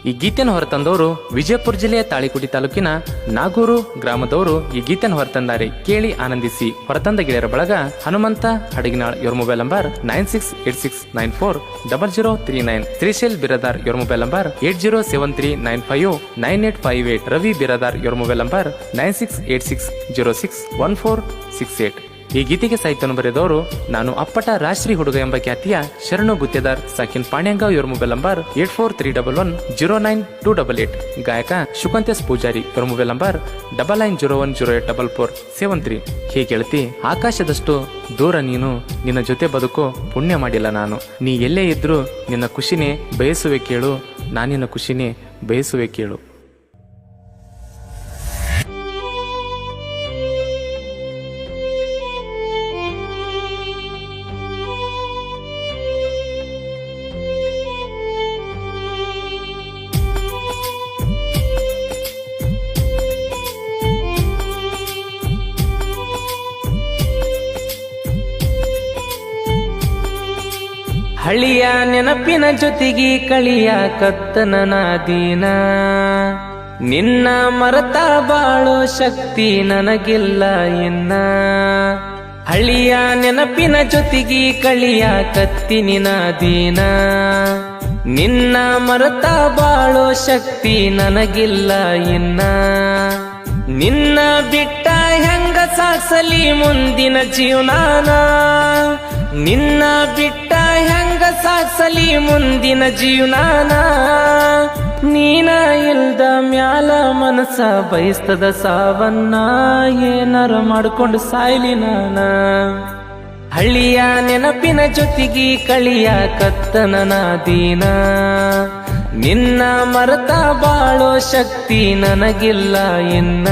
ಈ ಗೀತೆಯನ್ನು ಹೊರತಂದವರು ವಿಜಯಪುರ ಜಿಲ್ಲೆಯ ತಾಳಿಕೋಟಿ ತಾಲೂಕಿನ ನಾಗೂರು ಗ್ರಾಮದವರು ಈ ಗೀತೆಯನ್ನು ಹೊರತಂದಾರೆ. ಕೇಳಿ ಆನಂದಿಸಿ. ಹೊರತಂದ ಗೆಳೆಯರ ಬಳಗ ಹನುಮಂತ ಹಡಗಿನಾಳ್. ಇವರ ಮೊಬೈಲ್ ನಂಬರ್ 9686940039. ಶ್ರೀಶೈಲ್ ಬಿರದಾರ್. ಇವರ ಮೊಬೈಲ್ ನಂಬರ್ 8073959858. ರವಿ ಬಿರದಾರ್. ಇವರ ಮೊಬೈಲ್ ನಂಬರ್ 9686061468. ಈ ಗೀತೆಗೆ ಸಾಹಿತ್ಯವನ್ನು ಬರೆದವರು ನಾನು ಅಪ್ಪಟ ರಾಶ್ರೀ ಹುಡುಗ ಎಂಬ ಖ್ಯಾತಿಯ ಶರಣು ಗುತ್ತೇದಾರ್ ಸಾಕಿನ್ ಪಾಣ್ಯಾಂಗ. ಇವರ ಮೊಬೈಲ್ ನಂಬರ್ 8431109288. ಗಾಯಕ ಶುಕಂತೇಶ್ ಪೂಜಾರಿ. ಇವರ ಮೊಬೈಲ್ ನಂಬರ್ 9901084473. ಹೇ ಗೆಳತಿ, ಆಕಾಶದಷ್ಟು ದೂರ ನೀನು, ನಿನ್ನ ಜೊತೆ ಬದುಕೋ ಪುಣ್ಯ ಮಾಡಿಲ್ಲ ನಾನು. ನೀ ಎಲ್ಲೇ ಇದ್ರೂ ನಿನ್ನ ಖುಷಿನೇ ಬಯಸುವೆ ಕೇಳು, ನಾನಿನ್ನ ಖುಷಿನೇ ಬಯಸುವೆ ಕೇಳು. ಹಳಿಯ ನೆನಪಿನ ಜೊತೆಗೆ ಕಳಿಯ ಕತ್ತನ ನಾದೀನ, ನಿನ್ನ ಮರತ ಬಾಳೋ ಶಕ್ತಿ ನನಗಿಲ್ಲ ಇನ್ನ. ಹಳಿಯ ನೆನಪಿನ ಜೊತೆಗೆ ಕಳಿಯ ಕತ್ತಿನ ನಾದೀನ, ನಿನ್ನ ಮರತ ಬಾಳೋ ಶಕ್ತಿ ನನಗಿಲ್ಲ ಇನ್ನ. ನಿನ್ನ ಬಿಟ್ಟ ಹೆಂಗ ಸಾಸಲಿ ಮುಂದಿನ ಜೀವನಾನ, ನಿನ್ನ ಬಿಟ್ಟ ಹೆಂಗ ಸಾಸಲಿ ಮುಂದಿನ ಜೀವನಾನ. ನೀನ ಇಲ್ದ ಮ್ಯಾಲ ಮನಸ್ಸ ಬಯಸ್ತದ ಸಾವನ್ನ, ಏನಾರ ಮಾಡ್ಕೊಂಡು ಸಾಯ್ಲಿ ನಾನ. ಹಳ್ಳಿಯ ನೆನಪಿನ ಜೊತೆಗೆ ಕಳಿಯ ಕತ್ತನ ನಾದೀನ, ನಿನ್ನ ಮರತ ಬಾಳೋ ಶಕ್ತಿ ನನಗಿಲ್ಲ ಇನ್ನ.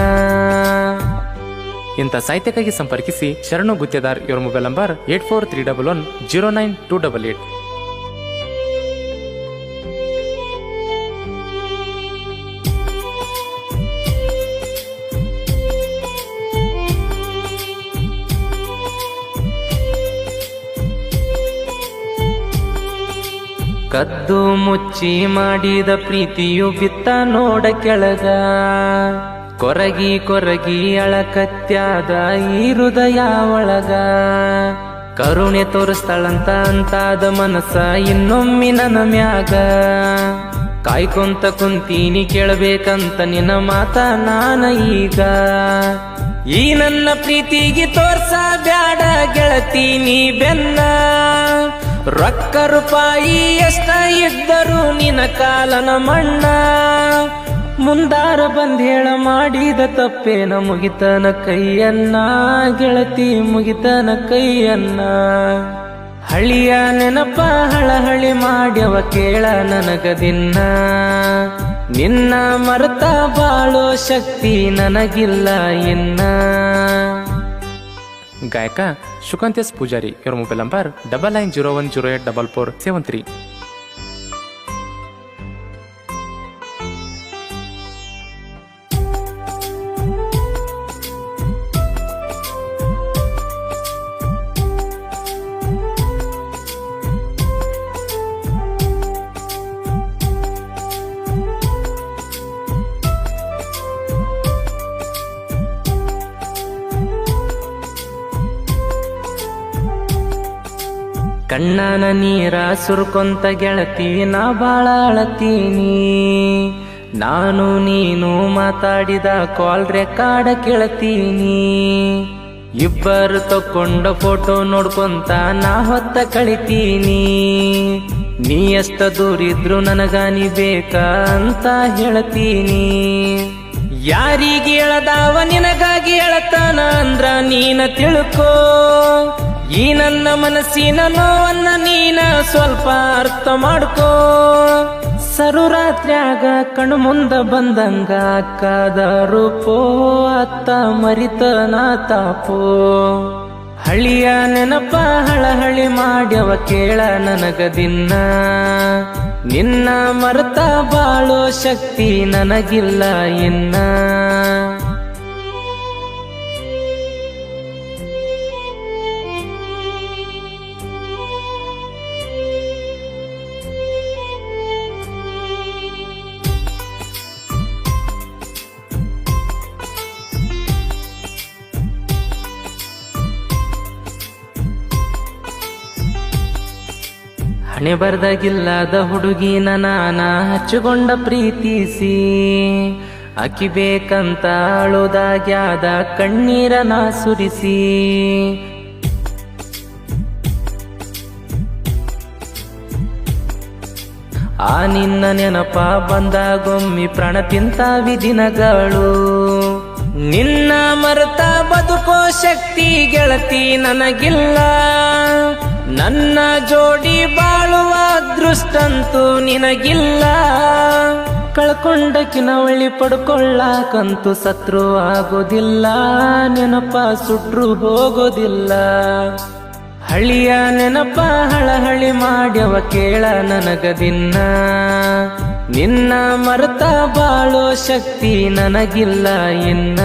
ಇಂಥ ಸಾಹಿತ್ಯಕ್ಕಾಗಿ ಸಂಪರ್ಕಿಸಿ ಶರಣು ಗುತ್ತೇದಾರ್. ಇವರ ಮೊಬೈಲ್ ನಂಬರ್ 8431109288. ಕದ್ದು ಮುಚ್ಚಿ ಮಾಡಿದ ಪ್ರೀತಿಯು ಬಿತ್ತ ನೋಡ ಕೆಳಗ, ಕೊರಗಿ ಕೊರಗಿ ಅಳಕತ್ಯಾದ ಈ ಹೃದಯ ಒಳಗ. ಕರುಣೆ ತೋರಿಸ್ತಾಳಂತ ಅಂತಾದ ಮನಸ್ಸ ಇನ್ನೊಮ್ಮೆ ನನ್ನ ಮ್ಯಾಗ. ಕಾಯ್ಕೊಂತ ಕುಂತೀನಿ ಕೇಳಬೇಕಂತ ನಿನ್ನ ಮಾತ ನಾನ ಈಗ. ಈ ನನ್ನ ಪ್ರೀತಿಗೆ ತೋರ್ಸ ಬ್ಯಾಡ ಗೆಳತಿ ನೀ ಬೆನ್ನ. ರೊಕ್ಕ ರೂಪಾಯಿ ಎಷ್ಟ ಇದ್ದರು ನಿನ್ನ ಕಾಲನ ಮಣ್ಣ. ಮುಂದಾರ ಬಂದ್ ಹೇಳ ಮಾಡಿದ ತಪ್ಪೇನ ಮುಗಿತನ ಕೈಯನ್ನ, ಗೆಳತಿ ಮುಗಿತನ ಕೈಯನ್ನ. ಹಳಿಯ ನೆನಪ ಹಳಹಳಿ ಮಾಡ್ಯವ ಕೇಳ ನನಗ ದಿನ್ನ, ನಿನ್ನ ಮರತ ಬಾಳೋ ಶಕ್ತಿ ನನಗಿಲ್ಲ ಇನ್ನ. ಗಾಯಕ ಶುಕಂತೇಶ್ ಪೂಜಾರಿ. ಇವರ ಮೊಬೈಲ್ ನಂಬರ್ 9901084473. ಕಣ್ಣನ ನೀರ ಸುರ್ಕೊಂತ ಗೆಳತಿ ನಾ ಬಾಳ ಅಳತೀನಿ. ನಾನು ನೀನು ಮಾತಾಡಿದ ಕಾಲ್ ರೆಕಾರ್ಡ್ ಕೇಳತೀನಿ. ಇಬ್ಬರು ತಕ್ಕೊಂಡ ಫೋಟೋ ನೋಡ್ಕೊಂತ ನಾ ಹೊತ್ತ ಕಳಿತೀನಿ. ನೀ ಎಷ್ಟ ದೂರಿದ್ರು ನನಗ ನೀ ಬೇಕಾ ಅಂತ ಹೇಳ್ತೀನಿ. ಯಾರಿಗೆ ಹೇಳದಾವ ನಿನಗಾಗಿ ಹೇಳತಾನ ಅಂದ್ರ ನೀನ ತಿಳ್ಕೋ. ಈ ನನ್ನ ಮನಸ್ಸಿನ ನೋವನ್ನ ನೀನ ಸ್ವಲ್ಪ ಅರ್ಥ ಮಾಡ್ಕೋ. ಸರುರಾತ್ರ್ಯಾಗ ಕಣ್ಣು ಮುಂದ ಬಂದಂಗ ಅಕ್ಕದ ರೂಪೋ, ಅತ್ತ ಮರಿತನ ತಾಪೋ. ಹಳಿಯ ನೆನಪ ಹಳಹಳಿ ಮಾಡ್ಯವ ಕೇಳ ನನಗ ದಿನ್ನ, ನಿನ್ನ ಮರತ ಬಾಳೋ ಶಕ್ತಿ ನನಗಿಲ್ಲ ಇನ್ನ. ಹಣೆ ಬರ್ದಾಗಿಲ್ಲದ ಹುಡುಗಿನ ನಾನ ಹಚ್ಚಿಕೊಂಡ ಪ್ರೀತಿಸಿ ಅಕ್ಕಿ ಬೇಕಂತ ಅಳುದಾಗ್ಯಾದ ಕಣ್ಣೀರ ನಾ ಸುರಿಸಿ ಆ ನಿನ್ನ ನೆನಪ ಬಂದಾಗೊಮ್ಮಿ ಪ್ರಾಣ ತಿಂತಾವಿ ದಿನಗಳು ನಿನ್ನ ಮರೆತ ಬದುಕೋ ಶಕ್ತಿ ಗೆಳತಿ ನನಗಿಲ್ಲ ನನ್ನ ಜೋಡಿ ಬಾಳುವ ಅದೃಷ್ಟಂತೂ ನಿನಗಿಲ್ಲ ಕಳ್ಕೊಂಡಕಿನ ಒಳ್ಳಿ ಪಡ್ಕೊಳ್ಳಾಕಂತೂ ಸತ್ರು ಆಗೋದಿಲ್ಲ ನೆನಪ ಸುಟ್ರು ಹೋಗೋದಿಲ್ಲ ಹಳಿಯ ನೆನಪ ಹಳಹಳಿ ಮಾಡ್ಯವ ಕೇಳ ನನಗದಿನ್ನ ನಿನ್ನ ಮರೆತ ಬಾಳೋ ಶಕ್ತಿ ನನಗಿಲ್ಲ ಇನ್ನ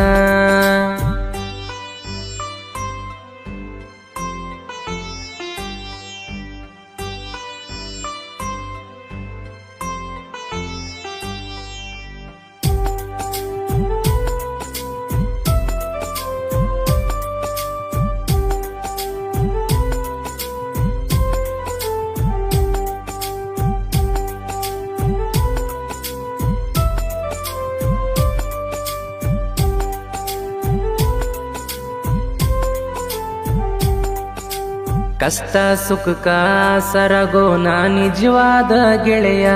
ಕಷ್ಟ ಸುಖಕ ಸರಗೋ ನಾ ನಿಜವಾದ ಗೆಳೆಯ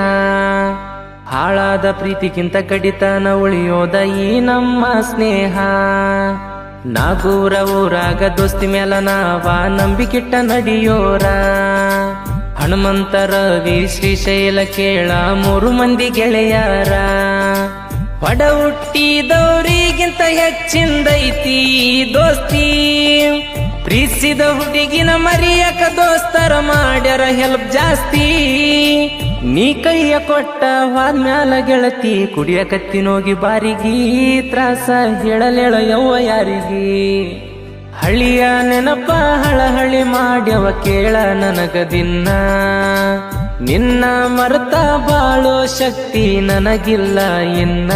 ಹಾಳಾದ ಪ್ರೀತಿಗಿಂತ ಕಡಿತನ ಉಳಿಯೋದ ಈ ನಮ್ಮ ಸ್ನೇಹ ನಾಗೂರ ಊರಾಗ ದೋಸ್ತಿ ಮೇಲ ನಾವ ನಂಬಿಕಿಟ್ಟ ನಡಿಯೋರ ಹನುಮಂತ ರವಿ ಶ್ರೀಶೈಲ ಕೇಳ 3 ಮಂದಿ ಗೆಳೆಯರ ಹೊಡ ಹುಟ್ಟಿದವರಿಗಿಂತ ಹೆಚ್ಚಿಂದೈತಿ ದೋಸ್ತಿ ಪ್ರೀತಿಸಿದ ಹುಡುಗಿನ ಮರಿಯಕ ದೋಸ್ತರ ಮಾಡ್ಯಾರ ಹೆಲ್ಪ್ ಜಾಸ್ತಿ ನೀ ಕೈಯ ಕೊಟ್ಟ ಹೋದ್ಮ್ಯಾಲ ಗೆಳತಿ ಕುಡಿಯಕತ್ತಿನೋಗಿ ಬಾರಿಗಿ ತ್ರಾಸ ಹೇಳಲೇಳ ಯವ್ವ ಯಾರಿಗಿ ಹಳಿಯ ನೆನಪ ಹಳಹಳಿ ಮಾಡ್ಯವ ಕೇಳ ನನಗದಿನ್ನ ನಿನ್ನ ಮರೆತ ಬಾಳೋ ಶಕ್ತಿ ನನಗಿಲ್ಲ ಇನ್ನ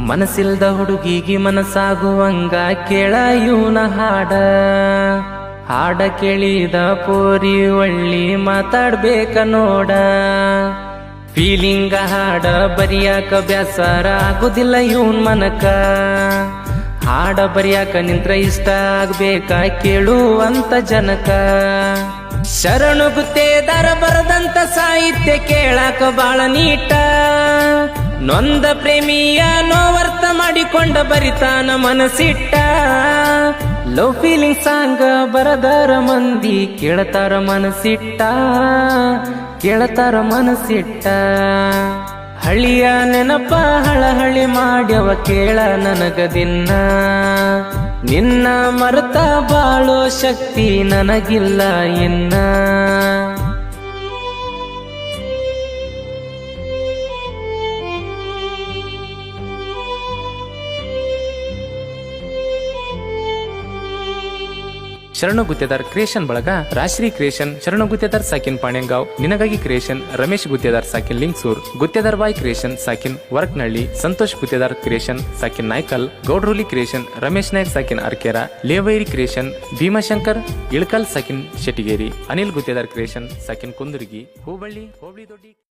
ಮನಸ್ಸಿಲ್ದ ಹುಡುಗಿಗೆ ಮನಸ್ಸಾಗುವಂಗ ಕೇಳ ಇವನ ಹಾಡ ಕೇಳಿದ ಪೋರಿ ಒಳ್ಳಿ ಮಾತಾಡ್ಬೇಕ ನೋಡ ಫೀಲಿಂಗ ಹಾಡ ಬರಿಯಾಕ ಬ್ಯಾಸರ ಆಗುದಿಲ್ಲ ಇವನ್ ಮನಕ ಹಾಡ ಬರಿಯಾಕ ನಿಂತ್ರ ಇಷ್ಟ ಆಗ್ಬೇಕ ಕೇಳುವಂತ ಜನಕ ಶರಣು ಗುತ್ತೇದಾರ ಬರದಂತ ಸಾಹಿತ್ಯ ಕೇಳಾಕ ಬಾಳ ನೀಟ ನೊಂದ ಪ್ರೇಮಿಯ ನೋವರ್ಥ ಮಾಡಿಕೊಂಡ ಬರಿತಾನ ಮನಸ್ಸಿಟ್ಟ ಲವ್ ಫೀಲಿಂಗ್ ಸಾಂಗ್ ಬರದರ ಮಂದಿ ಕೇಳತಾರ ಮನಸ್ಸಿಟ್ಟ ಹಳಿಯ ನೆನಪ ಹಳಹಳಿ ಮಾಡ್ಯವ ಕೇಳ ನನಗದಿನ್ನ ನಿನ್ನ ಮರೆತ ಬಾಳೋ ಶಕ್ತಿ ನನಗಿಲ್ಲ ಇನ್ನ ಶರಣು ಗುತ್ತೇದಾರ್ ಕ್ರಿಯೇಷನ್ ಬಳಗ ರಾಶ್ರೀ ಕ್ರಿಯೇಷನ್ ಶರಣು ಗುತ್ತೇದಾರ್ ಸಾಕಿನ್ ಪಾಣ್ಯಂಗಾವ್ ನಿನಗಾಗಿ ಕ್ರಿಯೇಷನ್ ರಮೇಶ್ ಗುತ್ತೇದಾರ್ ಸಾಕಿನ್ ಲಿಂಗ್ಸೂರ್ ಗುತ್ತೇದಾರ್ ಬಾಯ್ ಕ್ರಿಯೇಷನ್ ಸಾಕಿನ್ ವರ್ಕ್ನಳ್ಳಿ ಸಂತೋಷ್ ಗುತ್ತೇದಾರ್ ಕ್ರಿಯೇಷನ್ ಸಾಕಿನ್ ನಾಯ್ಕಲ್ ಗೌಡ್ರೂಲಿ ಕ್ರಿಯೇಷನ್ ರಮೇಶ್ ನಾಯಕ್ ಸಾಕಿನ್ ಅರ್ಕೇರ ಲೇವೈರಿ ಕ್ರಿಯೇಷನ್ ಭೀಮಾಶಂಕರ್ ಇಳಕಲ್ ಸಾಕಿನ್ ಶೆಟ್ಟಿಗೇರಿ ಅನಿಲ್ ಗುತ್ತೇದಾರ್ ಕ್ರಿಯೇಷನ್ ಸಾಕಿನ್ ಕುಂದುರ್ಗಿ ಹೂಬಳ್ಳಿ ಹೋಬಳಿ ದೊಡ್ಡಿ